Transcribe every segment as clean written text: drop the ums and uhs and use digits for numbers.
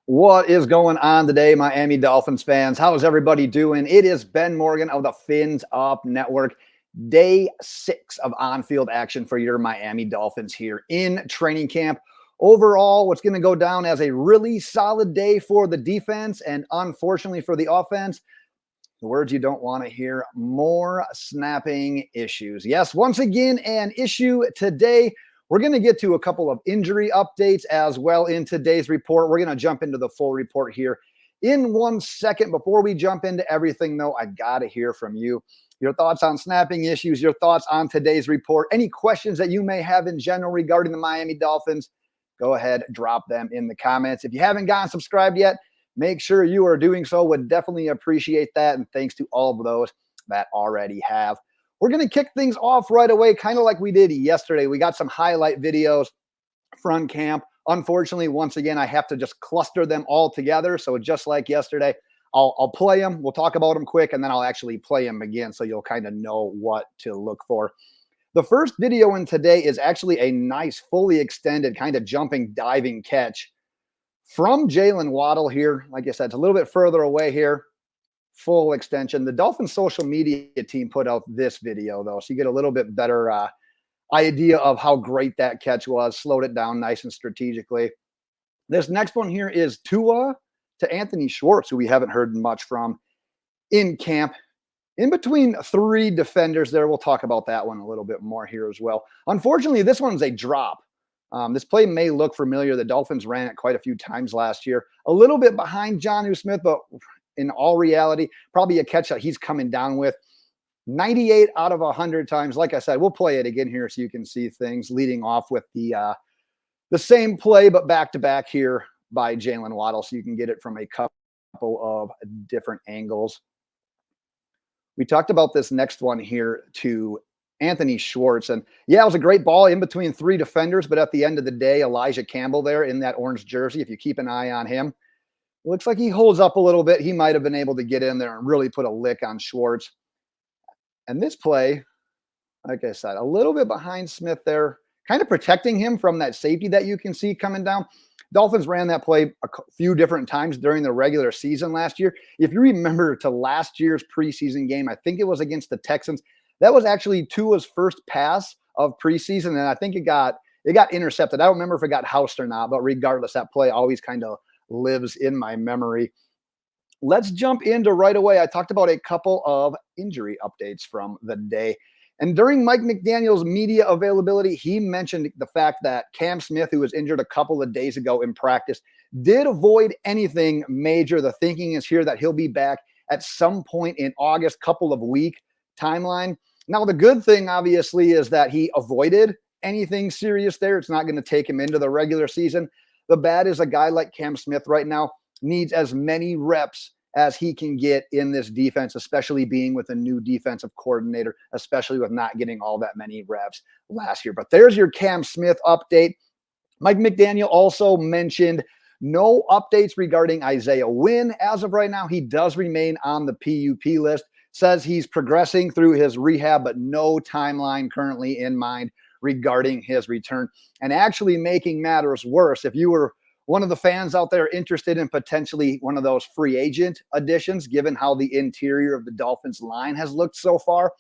What is going on today, Miami Dolphins fans? How is everybody doing? It is Ben Morgan of the Fins Up Network. Day 6 of on-field action for your Miami Dolphins here in training camp. Overall, what's going to go down as a really solid day for the defense and unfortunately for the offense. The words you don't want to hear: more snapping issues. Yes, once again, an issue today. We're going to get to a couple of injury updates as well in today's report. We're going to jump into the full report here in 1 second. Before we jump into everything, though, I got to hear from you. Your thoughts on snapping issues, your thoughts on today's report, any questions that you may have in general regarding the Miami Dolphins, go ahead, drop them in the comments. If you haven't gotten subscribed yet, make sure you are doing so. Would definitely appreciate that. And thanks to all of those that already have. We're going to kick things off right away, kind of like we did yesterday. We got some highlight videos from camp. Unfortunately, once again, I have to just cluster them all together. So just like yesterday, I'll play them. We'll talk about them quick, and then I'll actually play them again so you'll kind of know what to look for. The first video in today is actually a nice, fully extended kind of jumping, diving catch from Jaylen Waddle here. Like I said, it's a little bit further away here. Full extension. The Dolphins social media team put out this video, though, so you get a little bit better idea of how great that catch was. Slowed it down nice and strategically. This next one here is Tua to Anthony Schwartz, who we haven't heard much from in camp. In between 3 defenders there. We'll talk about that one a little bit more here as well. Unfortunately, this one's a drop. This play may look familiar. The Dolphins ran it quite a few times last year. A little bit behind Jonnu Smith, but in all reality, probably a catch that he's coming down with 98 out of 100 times. Like I said, we'll play it again here so you can see things, leading off with the same play, but back-to-back here by Jaylen Waddle, so you can get it from a couple of different angles. We talked about this next one here to Anthony Schwartz. And yeah, it was a great ball in between 3 defenders, but at the end of the day, Elijah Campbell there in that orange jersey, if you keep an eye on him, looks like he holds up a little bit. He might have been able to get in there and really put a lick on Schwartz. And this play, like I said, a little bit behind Smith there, kind of protecting him from that safety that you can see coming down. Dolphins ran that play a few different times during the regular season last year. If you remember to last year's preseason game, I think it was against the Texans. That was actually Tua's first pass of preseason, and I think it got intercepted. I don't remember if it got housed or not, but regardless, that play always kind of lives in my memory. Let's jump into right away. I talked about a couple of injury updates from the day. And during Mike McDaniel's media availability, he mentioned the fact that Cam Smith, who was injured a couple of days ago in practice, did avoid anything major. The thinking is here that he'll be back at some point in August, couple of week timeline. Now, the good thing, obviously, is that he avoided anything serious there. It's not going to take him into the regular season. The bad is a guy like Cam Smith right now needs as many reps as he can get in this defense, especially being with a new defensive coordinator, especially with not getting all that many reps last year. But there's your Cam Smith update. Mike McDaniel also mentioned no updates regarding Isaiah Wynn. As of right now, he does remain on the PUP list, says he's progressing through his rehab, but no timeline currently in mind regarding his return. And actually making matters worse, if you were one of the fans out there interested in potentially one of those free agent additions, given how the interior of the Dolphins line has looked so far,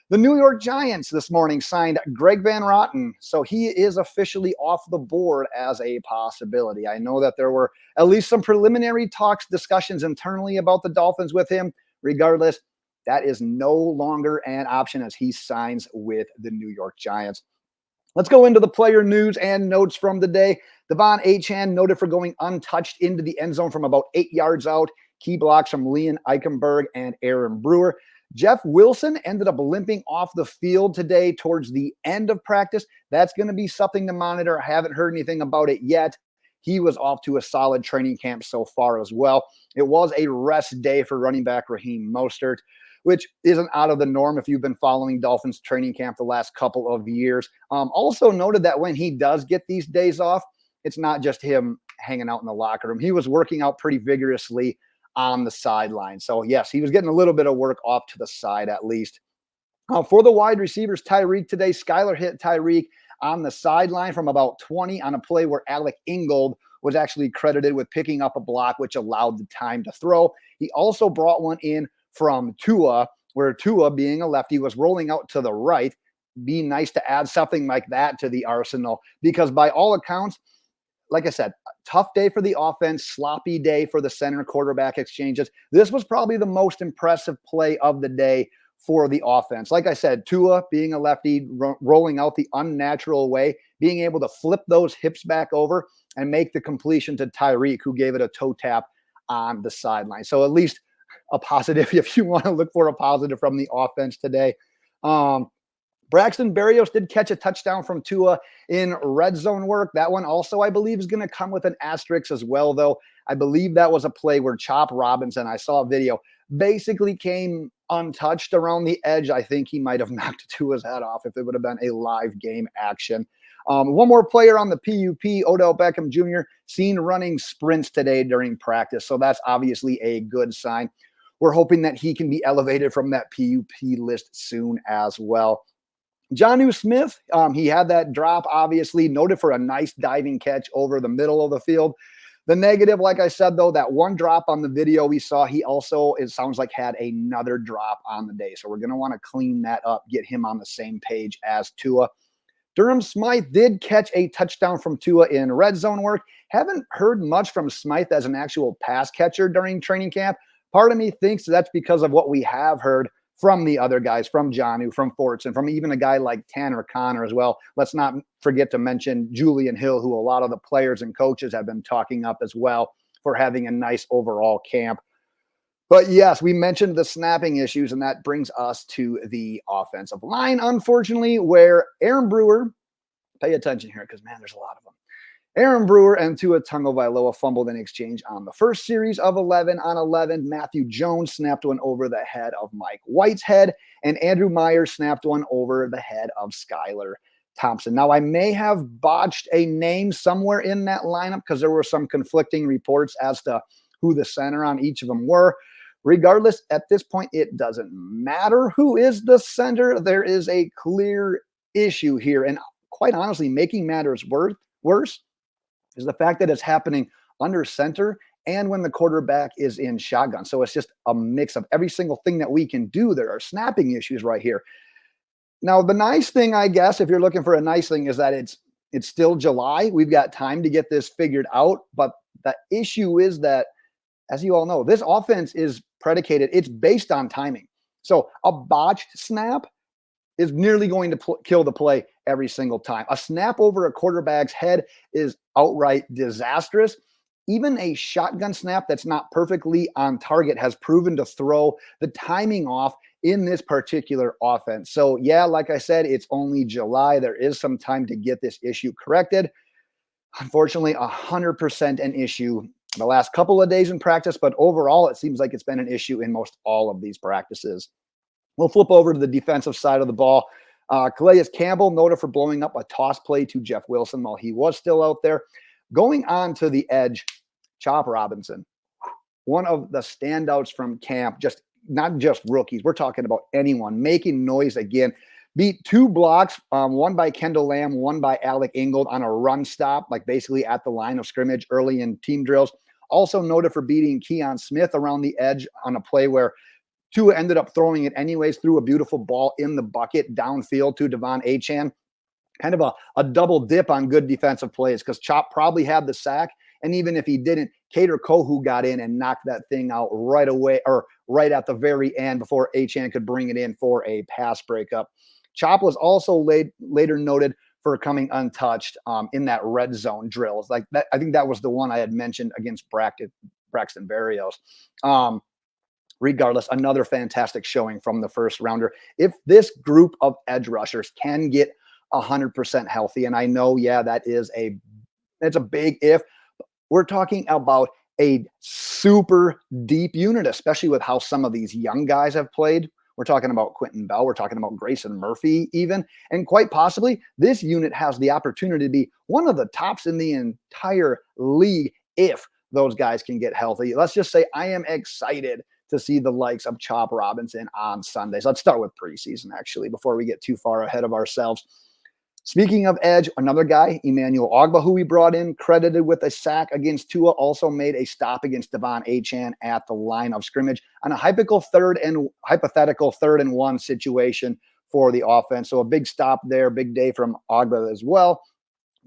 the New York Giants this morning signed Greg Van Roten. So he is officially off the board as a possibility. I know that there were at least some preliminary discussions internally about the Dolphins with him. Regardless, that is no longer an option as he signs with the New York Giants. Let's go into the player news and notes from the day. De'Von Achane noted for going untouched into the end zone from about 8 yards out. Key blocks from Liam Eichenberg and Aaron Brewer. Jeff Wilson ended up limping off the field today towards the end of practice. That's going to be something to monitor. I haven't heard anything about it yet. He was off to a solid training camp so far as well. It was a rest day for running back Raheem Mostert, which isn't out of the norm if you've been following Dolphins training camp the last couple of years. Also noted that when he does get these days off, it's not just him hanging out in the locker room. He was working out pretty vigorously on the sideline. So, yes, he was getting a little bit of work off to the side at least. For the wide receivers, Tyreek today, Skylar hit Tyreek on the sideline from about 20 on a play where Alec Ingold was actually credited with picking up a block, which allowed the time to throw. He also brought one in from Tua, where Tua, being a lefty, was rolling out to the right. Be nice to add something like that to the arsenal, because by all accounts, like I said, tough day for the offense, sloppy day for the center quarterback exchanges. This was probably the most impressive play of the day for the offense. Like I said, Tua, being a lefty, rolling out the unnatural way, being able to flip those hips back over and make the completion to Tyreek, who gave it a toe tap on the sideline. So at least a positive, if you want to look for a positive from the offense today. Braxton Berrios did catch a touchdown from Tua in red zone work. That one also, I believe, is going to come with an asterisk as well, though. I believe that was a play where Chop Robinson, I saw a video, basically came untouched around the edge. I think he might have knocked Tua's head off if it would have been a live game action. One more player on the PUP, Odell Beckham Jr., seen running sprints today during practice. So that's obviously a good sign. We're hoping that he can be elevated from that PUP list soon as well. Jonnu Smith, he had that drop, obviously, noted for a nice diving catch over the middle of the field. The negative, like I said, though, that one drop on the video we saw, he also, it sounds like, had another drop on the day. So we're going to want to clean that up, get him on the same page as Tua. Durham Smythe did catch a touchdown from Tua in red zone work. Haven't heard much from Smythe as an actual pass catcher during training camp. Part of me thinks that's because of what we have heard from the other guys, from Jonnu, from Fortson, from even a guy like Tanner Connor as well. Let's not forget to mention Julian Hill, who a lot of the players and coaches have been talking up as well for having a nice overall camp. But yes, we mentioned the snapping issues, and that brings us to the offensive line, unfortunately, where Aaron Brewer, pay attention here because, man, there's a lot of them. Aaron Brewer and Tua Tagovailoa fumbled an exchange on the first series of 11 on 11. Matthew Jones snapped one over the head of Mike Whitehead, and Andrew Myers snapped one over the head of Skylar Thompson. Now, I may have botched a name somewhere in that lineup because there were some conflicting reports as to who the center on each of them were. Regardless, at this point, it doesn't matter who is the center. There is a clear issue here. And quite honestly, making matters worse is the fact that it's happening under center and when the quarterback is in shotgun. So it's just a mix of every single thing that we can do. There are snapping issues right here. Now, the nice thing, I guess, if you're looking for a nice thing, is that it's still July. We've got time to get this figured out. But the issue is that, as you all know, this offense is predicated. It's based on timing. So a botched snap is nearly going to kill the play every single time. A snap over a quarterback's head is outright disastrous. Even a shotgun snap that's not perfectly on target has proven to throw the timing off in this particular offense. So yeah, like I said, it's only July. There is some time to get this issue corrected. Unfortunately, 100% an issue the last couple of days in practice, but overall, it seems like it's been an issue in most all of these practices. We'll flip over to the defensive side of the ball. Calais Campbell, noted for blowing up a toss play to Jeff Wilson while he was still out there. Going on to the edge, Chop Robinson, one of the standouts from camp, just not just rookies. We're talking about anyone making noise again. Beat two blocks, one by Kendall Lamb, one by Alec Ingold on a run stop, like basically at the line of scrimmage early in team drills. Also noted for beating Keon Smith around the edge on a play where Tua ended up throwing it anyways, threw a beautiful ball in the bucket downfield to De'Von Achane. Kind of a double dip on good defensive plays because Chop probably had the sack. And even if he didn't, Kader Kohu got in and knocked that thing out right away, or right at the very end before Achane could bring it in for a pass breakup. Chop was also later noted for coming untouched in that red zone drills. Like that, I think that was the one I had mentioned against Braxton Berrios. Regardless, another fantastic showing from the first rounder. If this group of edge rushers can get 100% healthy, and I know, yeah, that's a big if. We're talking about a super deep unit, especially with how some of these young guys have played. We're talking about Quentin Bell. We're talking about Grayson Murphy even. And quite possibly, this unit has the opportunity to be one of the tops in the entire league if those guys can get healthy. Let's just say I am excited to see the likes of Chop Robinson on Sundays. Let's start with preseason, actually, before we get too far ahead of ourselves. Speaking of edge, another guy, Emmanuel Ogbah, who we brought in, credited with a sack against Tua, also made a stop against De'Von Achane at the line of scrimmage on a hypothetical 3rd and 1 situation for the offense. So a big stop there, big day from Ogbah as well.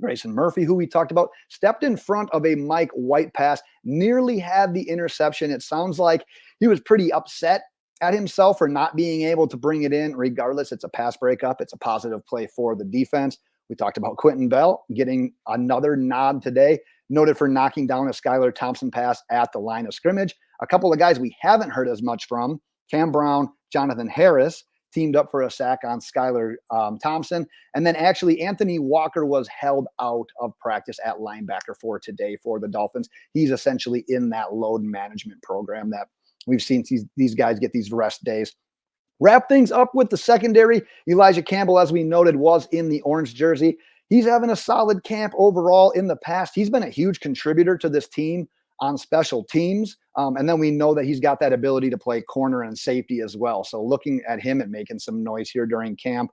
Grayson Murphy, who we talked about, stepped in front of a Mike White pass, nearly had the interception. It sounds like he was pretty upset at himself for not being able to bring it in. Regardless, it's a pass breakup. It's a positive play for the defense. We talked about Quentin Bell getting another nod today, noted for knocking down a Skylar Thompson pass at the line of scrimmage. A couple of guys we haven't heard as much from, Cam Brown, Jonathan Harris, teamed up for a sack on Skylar Thompson. And then actually Anthony Walker was held out of practice at linebacker for today for the Dolphins. He's essentially in that load management program that we've seen these guys get these rest days. Wrap things up with the secondary. Elijah Campbell, as we noted, was in the orange jersey. He's having a solid camp overall in the past. He's been a huge contributor to this team on special teams. And then we know that he's got that ability to play corner and safety as well. So looking at him and making some noise here during camp.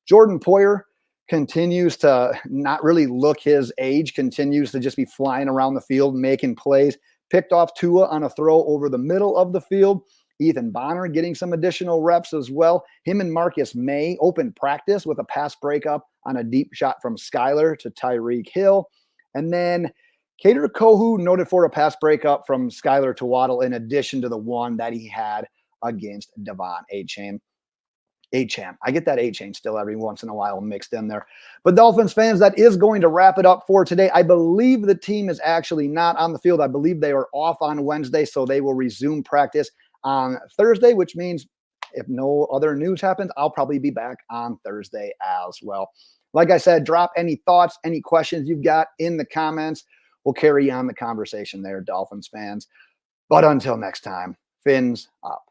Jordan Poyer continues to not really look his age, continues to just be flying around the field, making plays. Picked off Tua on a throw over the middle of the field. Ethan Bonner getting some additional reps as well. Him and Marcus May opened practice with a pass breakup on a deep shot from Skylar to Tyreek Hill. And then Kader Kohu noted for a pass breakup from Skylar to Waddle in addition to the one that he had against De'Von Achane. I get that Achane still every once in a while mixed in there. But Dolphins fans, that is going to wrap it up for today. I believe the team is actually not on the field. I believe they are off on Wednesday, so they will resume practice on Thursday, which means if no other news happens, I'll probably be back on Thursday as well. Like I said, drop any thoughts, any questions you've got in the comments. We'll carry on the conversation there, Dolphins fans. But until next time, fins up.